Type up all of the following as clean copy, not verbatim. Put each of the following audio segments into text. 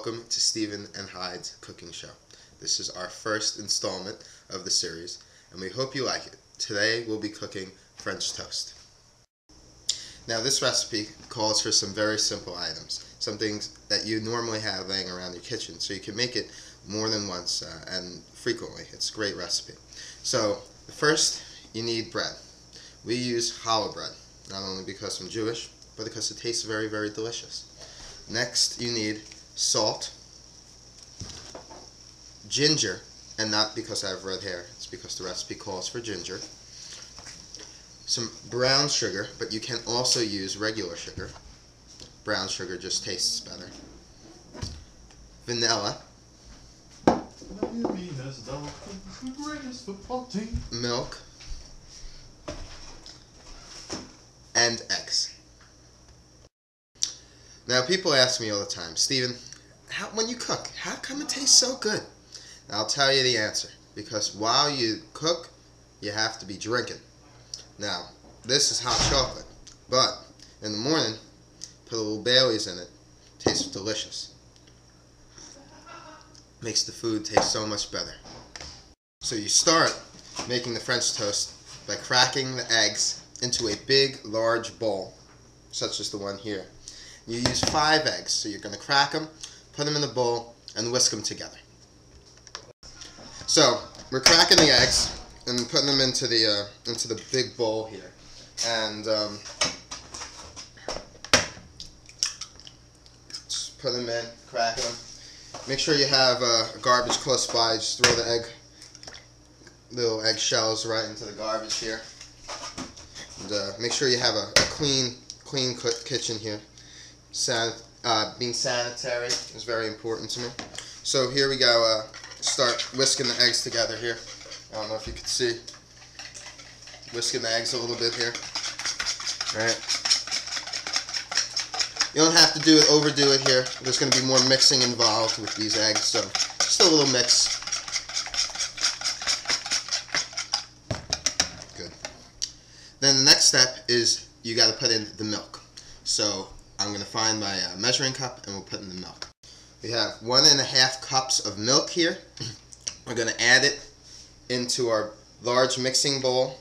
welcome to Stephen and Hyde's cooking show. This is our first installment of the series, and we hope you like it. Today we'll be cooking French toast. Now this recipe calls for some very simple items, some things that you normally have laying around your kitchen, so you can make it more than once and frequently. It's a great recipe. So first you need bread. We use challah bread, not only because I'm Jewish, but because it tastes very, very delicious. Next, you need salt, ginger, and not because I have red hair, it's because the recipe calls for ginger, some brown sugar, but you can also use regular sugar. Brown sugar just tastes better. Vanilla, milk, and eggs. Now people ask me all the time, Stephen, when you cook, how come it tastes so good? And I'll tell you the answer. Because while you cook, you have to be drinking. Now, this is hot chocolate, but in the morning, put a little Bailey's in it. Tastes delicious. Makes the food taste so much better. So you start making the French toast by cracking the eggs into a big, large bowl, such as the one here. You use 5 eggs, so you're going to crack them, put them in the bowl, and whisk them together. So we're cracking the eggs and putting them into the big bowl here, and just put them in, cracking them. Make sure you have a garbage close by. Just throw the little egg shells right into the garbage here, and make sure you have a clean kitchen here. Being sanitary is very important to me. So here we go, start whisking the eggs together here. I don't know if you can see. Whisking the eggs a little bit here. Alright. You don't have to overdo it here. There's going to be more mixing involved with these eggs, so just a little mix. Good. Then the next step is you got to put in the milk. So I'm going to find my measuring cup and we'll put in the milk. We have 1.5 cups of milk here. We're going to add it into our large mixing bowl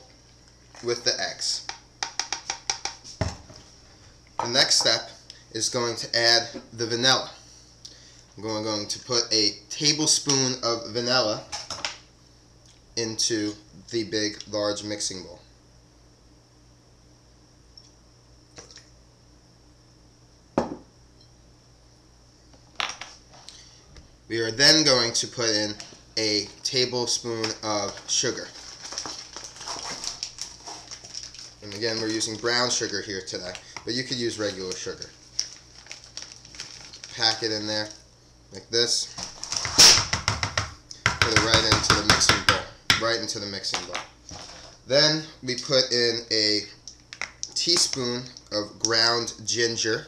with the eggs. The next step is going to add the vanilla. I'm going to put a tablespoon of vanilla into the big, large mixing bowl. We are then going to put in a tablespoon of sugar. And again, we're using brown sugar here today, but you could use regular sugar. Pack it in there like this. Put it right into the mixing bowl. Right into the mixing bowl. Then we put in a teaspoon of ground ginger.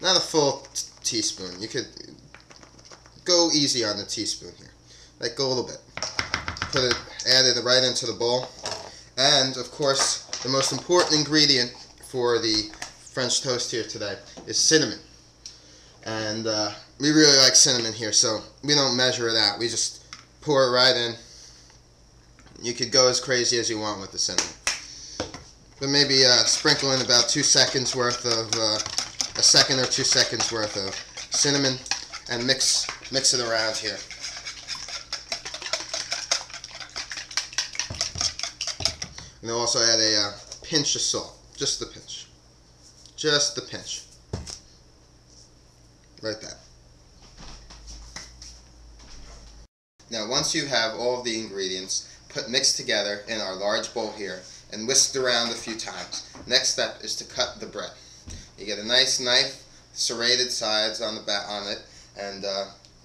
Not a full teaspoon. You could go easy on the teaspoon here. Like go a little bit. Add it right into the bowl. And of course, the most important ingredient for the French toast here today is cinnamon. And we really like cinnamon here, so we don't measure it out. We just pour it right in. You could go as crazy as you want with the cinnamon. But maybe sprinkle in about 2 seconds worth of a second or 2 seconds worth of cinnamon and mix it around here. And I'll also add a pinch of salt, just the pinch. Just the pinch. Like that. Now once you have all of the ingredients mixed together in our large bowl here and whisked around a few times, next step is to cut the bread. You get a nice knife, serrated sides on it, and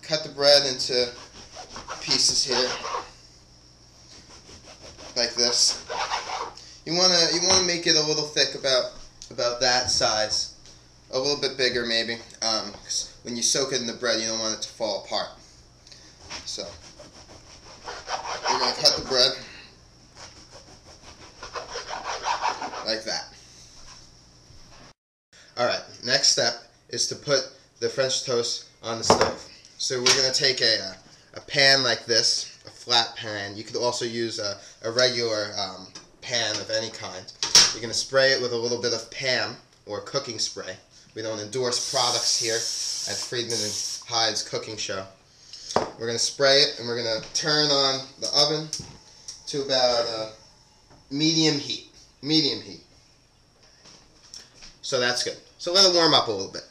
cut the bread into pieces here, like this. You wanna make it a little thick, about that size, a little bit bigger maybe. 'Cause when you soak it in the bread, you don't want it to fall apart. So we're gonna cut the bread like that. Alright, next step is to put the French toast on the stove. So we're going to take a pan like this, a flat pan. You could also use a regular pan of any kind. You're going to spray it with a little bit of Pam, or cooking spray. We don't endorse products here at Friedman and Hyde's cooking show. We're going to spray it, and we're going to turn on the oven to about medium heat. Medium heat. So that's good. So let it warm up a little bit.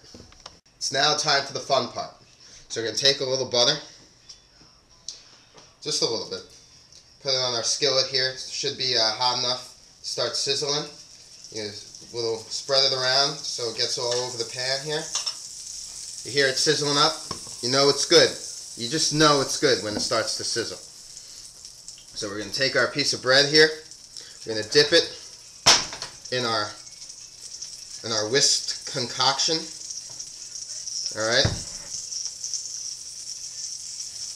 It's now time for the fun part. So we're going to take a little butter, just a little bit, put it on our skillet here. It should be hot enough to start sizzling. You spread it around so it gets all over the pan here. You hear it sizzling up, you know it's good. You just know it's good when it starts to sizzle. So we're going to take our piece of bread here, we're going to dip it in our whisked concoction. Alright.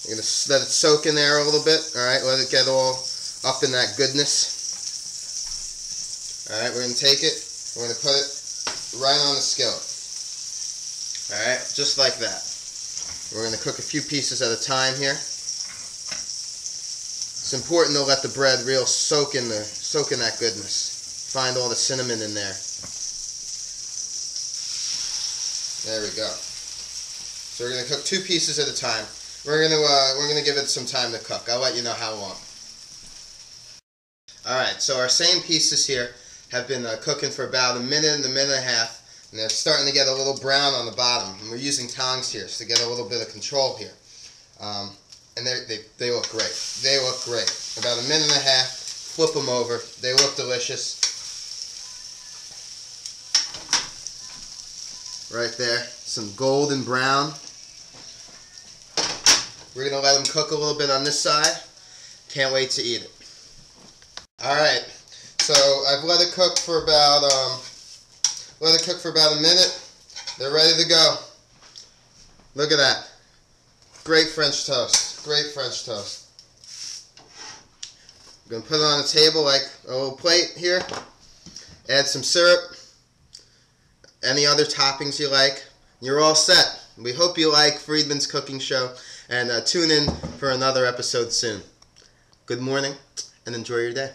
You're going to let it soak in there a little bit. Alright, let it get all up in that goodness. Alright, we're going to take it, we're going to put it right on the skillet. Alright, just like that. We're going to cook a few pieces at a time here. It's important to let the bread real soak in that goodness. Find all the cinnamon in there. There we go. So we're going to cook 2 pieces at a time. We're going to give it some time to cook. I'll let you know how long. Alright, so our same pieces here have been cooking for about a minute and a half. And they're starting to get a little brown on the bottom. And we're using tongs here to get a little bit of control here. And they look great. They look great. About a minute and a half. Flip them over. They look delicious. Right there. Some golden brown. We're going to let them cook a little bit on this side. Can't wait to eat it. Alright. So I've let it cook for about a minute. They're ready to go. Look at that. Great French toast. Great French toast. I'm going to put it on a table like a little plate here. Add some syrup. Any other toppings you like. You're all set. We hope you like Friedman's cooking show, and tune in for another episode soon. Good morning and enjoy your day.